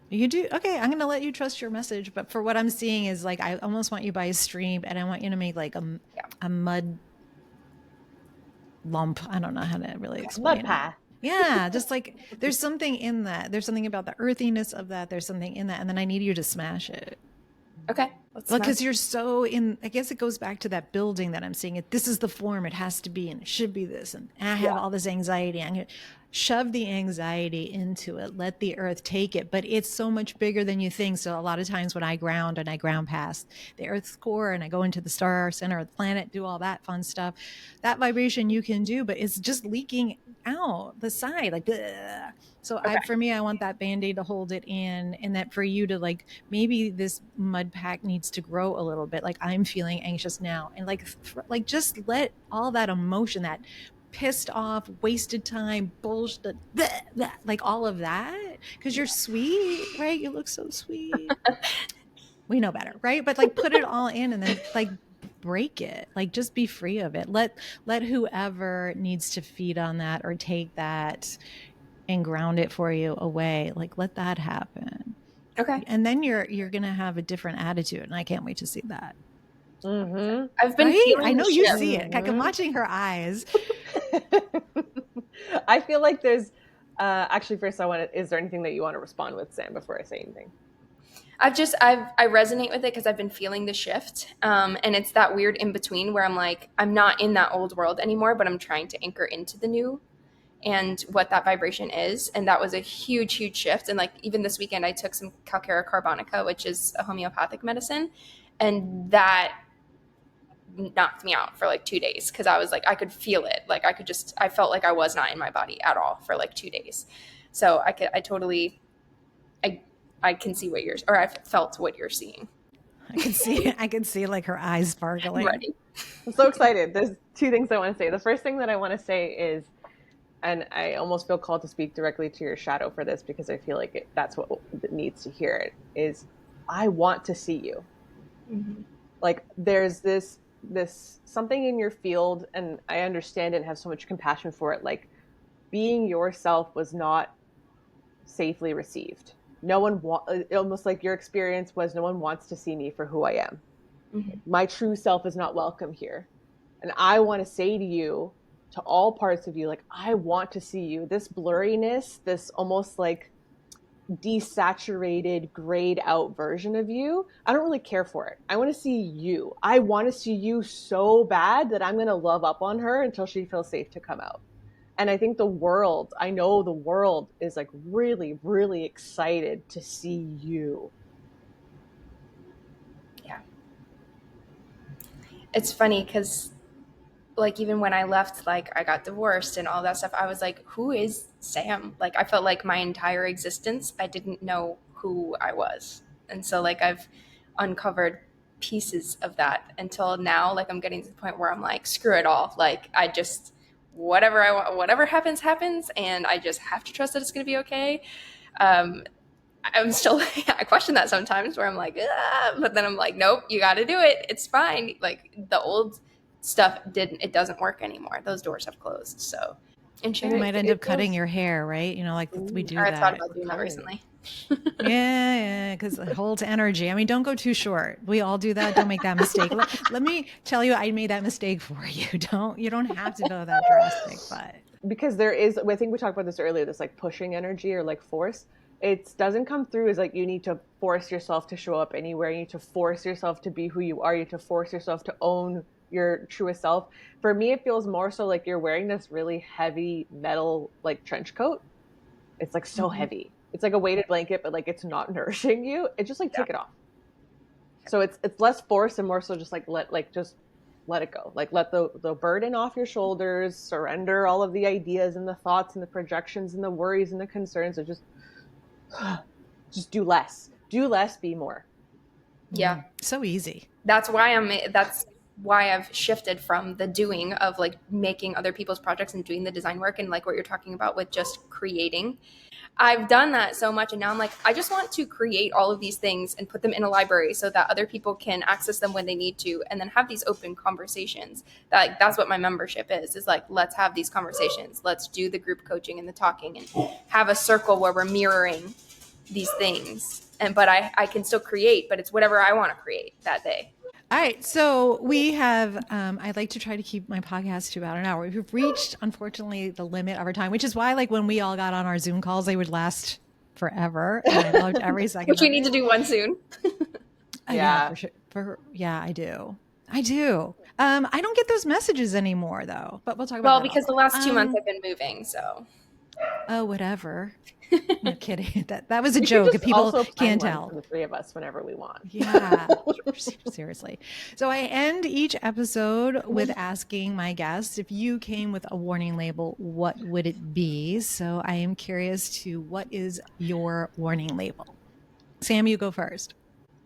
You do? Okay, I'm going to let you trust your message. But for what I'm seeing is like, I almost want you by a stream and I want you to make like a mud lump. I don't know how to really explain Mud path. Yeah, just like there's something in that. There's something about the earthiness of that. There's something in that. And then I need you to smash it. Okay. Well, because you're so in, I guess it goes back to that building that I'm seeing. This is the form it has to be, and it should be this. And I have all this anxiety. I'm going to shove the anxiety into it. Let the earth take it. But it's so much bigger than you think. So a lot of times when I ground and I ground past the earth's core and I go into the star center of the planet, do all that fun stuff, that vibration you can do, but it's just leaking out the side. Like, bleh. So for me, I want that Band-Aid to hold it in, and that for you to like, maybe this mud pack needs to grow a little bit. Like I'm feeling anxious now, and like just let all that emotion, that pissed off, wasted time, bullshit, like all of that, because you're sweet, right? You look so sweet. We know better, right? But like put it all in and then like break it. Like just be free of it. Let whoever needs to feed on that or take that and ground it for you away. Like let that happen. Okay. And then you're going to have a different attitude. And I can't wait to see that. Mm-hmm. I've been feeling I know you see it. Like I'm watching her eyes. I feel like there's actually first is there anything that you want to respond with, Sam, before I say anything? I resonate with it because I've been feeling the shift. And it's that weird in between where I'm like, I'm not in that old world anymore, but I'm trying to anchor into the new and what that vibration is. And that was a huge, huge shift. And like, even this weekend, I took some calcara carbonica, which is a homeopathic medicine. And that knocked me out for like 2 days. Cause I was like, I could feel it. Like I felt like I was not in my body at all for like 2 days. So I can see I felt what you're seeing. I can see like her eyes sparkling. Right. I'm so excited. There's two things I want to say. The first thing that I want to say is, and I almost feel called to speak directly to your shadow for this because I feel like that's what needs to hear it, is I want to see you. Mm-hmm. Like there's this something in your field, and I understand it and have so much compassion for it. Like being yourself was not safely received. No one almost like your experience was, no one wants to see me for who I am. Mm-hmm. My true self is not welcome here. And I want to say to you, to all parts of you, like, I want to see you. This blurriness, this almost like desaturated, grayed out version of you, I don't really care for it. I want to see you. I want to see you so bad that I'm going to love up on her until she feels safe to come out. And I think I know the world is like really, really excited to see you. Yeah. It's funny because like even when I left, like I got divorced and all that stuff, I was like, who is Sam? Like I felt like my entire existence, I didn't know who I was. And so like I've uncovered pieces of that until now. Like I'm getting to the point where I'm like, screw it all. Like I just, whatever I want, whatever happens, and I just have to trust that it's going to be okay. I'm still, I question that sometimes where I'm like, but then I'm like, nope, you got to do it. It's fine. Like the old stuff it doesn't work anymore. Those doors have closed. So, and you might end up cutting your hair, right? You know, like we do that. I thought about doing that recently. Yeah, because it holds energy. I mean, don't go too short. We all do that. Don't make that mistake. Let me tell you, I made that mistake for you. You don't have to go that drastic, but because there is, I think we talked about this earlier, this like pushing energy or like force. It doesn't come through as like you need to force yourself to show up anywhere. You need to force yourself to be who you are. You need to force yourself to own your truest self. For me, it feels more so like you're wearing this really heavy metal like trench coat. It's like so heavy. It's like a weighted blanket, but like it's not nourishing you. It's just like take it off. So it's less force and more so just like let it go. Like let the burden off your shoulders, surrender all of the ideas and the thoughts and the projections and the worries and the concerns, and just do less. Do less, be more. Yeah. So easy. That's why I've shifted from the doing of like making other people's projects and doing the design work and like what you're talking about with just creating. I've done that so much, and now I'm like, I just want to create all of these things and put them in a library so that other people can access them when they need to, and then have these open conversations. That's what my membership is like, let's have these conversations. Let's do the group coaching and the talking and have a circle where we're mirroring these things. But I can still create, but it's whatever I want to create that day. All right. So we have, I'd like to try to keep my podcast to about an hour. We've reached, unfortunately, the limit of our time, which is why like when we all got on our Zoom calls, they would last forever. And I loved every second. Which we need to do one soon. Yeah, for sure. Yeah, I do. I don't get those messages anymore though, but we'll talk about that. Well, because the last 2 months I've been moving, so. Oh, whatever. No kidding. That was a joke. If people can't tell. The three of us whenever we want. Yeah, seriously. So I end each episode with asking my guests, if you came with a warning label, what would it be? So I am curious to, what is your warning label? Sam, you go first.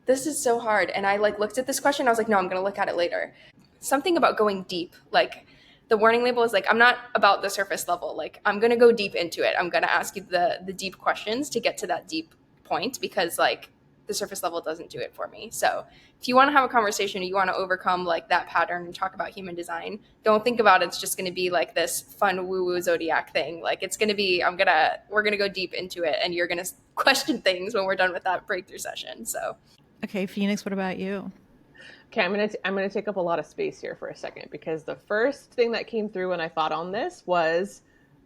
This is so hard. And I like looked at this question. I was like, no, I'm going to look at it later. Something about going deep. Like the warning label is like, I'm not about the surface level. Like I'm going to go deep into it. I'm going to ask you the deep questions to get to that deep point, because like the surface level doesn't do it for me. So if you want to have a conversation or you want to overcome like that pattern and talk about human design, don't think about it's just going to be like this fun woo-woo zodiac thing. Like it's going to be, we're going to go deep into it, and you're going to question things when we're done with that breakthrough session. So. Okay. Phoenix, what about you? Okay, I'm gonna take up a lot of space here for a second, because the first thing that came through when I thought on this was,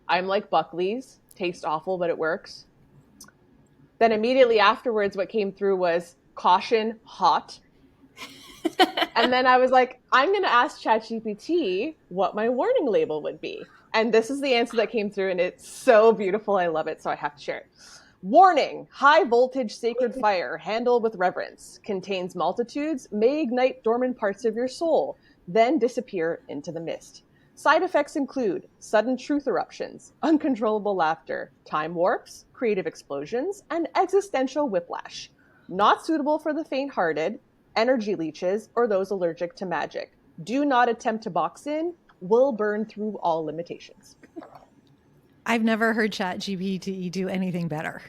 I'm like Buckley's, tastes awful, but it works. Then immediately afterwards, what came through was caution, hot. And then I was like, I'm gonna ask ChatGPT what my warning label would be. And this is the answer that came through, and it's so beautiful. I love it, so I have to share it. Warning, high voltage sacred fire, handle with reverence, contains multitudes, may ignite dormant parts of your soul, then disappear into the mist. Side effects include sudden truth eruptions, uncontrollable laughter, time warps, creative explosions, and existential whiplash. Not suitable for the faint-hearted, energy leeches, or those allergic to magic. Do not attempt to box in, will burn through all limitations. I've never heard ChatGPT do anything better.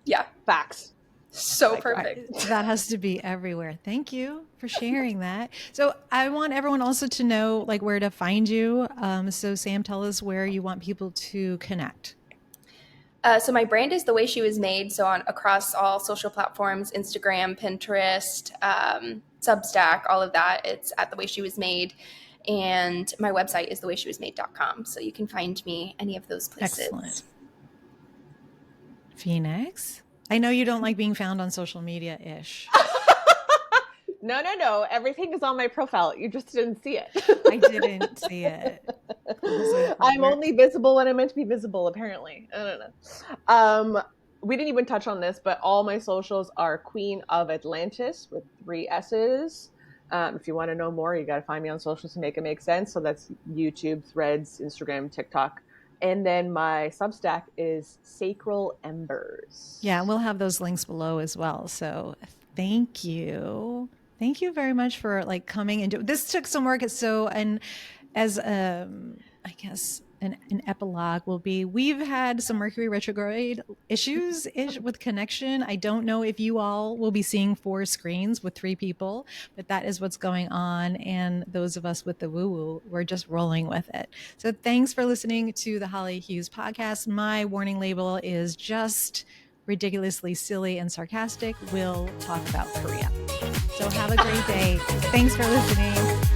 Yeah. Facts. So perfect. That has to be everywhere. Thank you for sharing that. So I want everyone also to know like where to find you. So Sam, tell us where you want people to connect. So my brand is The Way She Was Made. So across all social platforms, Instagram, Pinterest, Substack, all of that, it's at The Way She Was Made. And my website is thewaysshewasmade.com. So you can find me any of those places. Excellent. Phoenix, I know you don't like being found on social media-ish. No. Everything is on my profile. You just didn't see it. I didn't see it. I'm only visible when I'm meant to be visible, apparently. I don't know. We didn't even touch on this, but all my socials are Queen of Atlantis with 3 S's. If you want to know more, you got to find me on socials to make it make sense. So that's YouTube, Threads, Instagram, TikTok. And then my Substack is Sacral Embers. Yeah, we'll have those links below as well. So thank you. Thank you very much for like coming and this took some work. So, and as I guess an epilogue will be, we've had some Mercury retrograde issues with connection. I don't know if you all will be seeing 4 screens with 3 people, but that is what's going on. And those of us with the woo-woo, we're just rolling with it. So thanks for listening to the Holly Hughes podcast. My warning label is just ridiculously silly and sarcastic. We'll talk about Korea. So have a great day. Thanks for listening.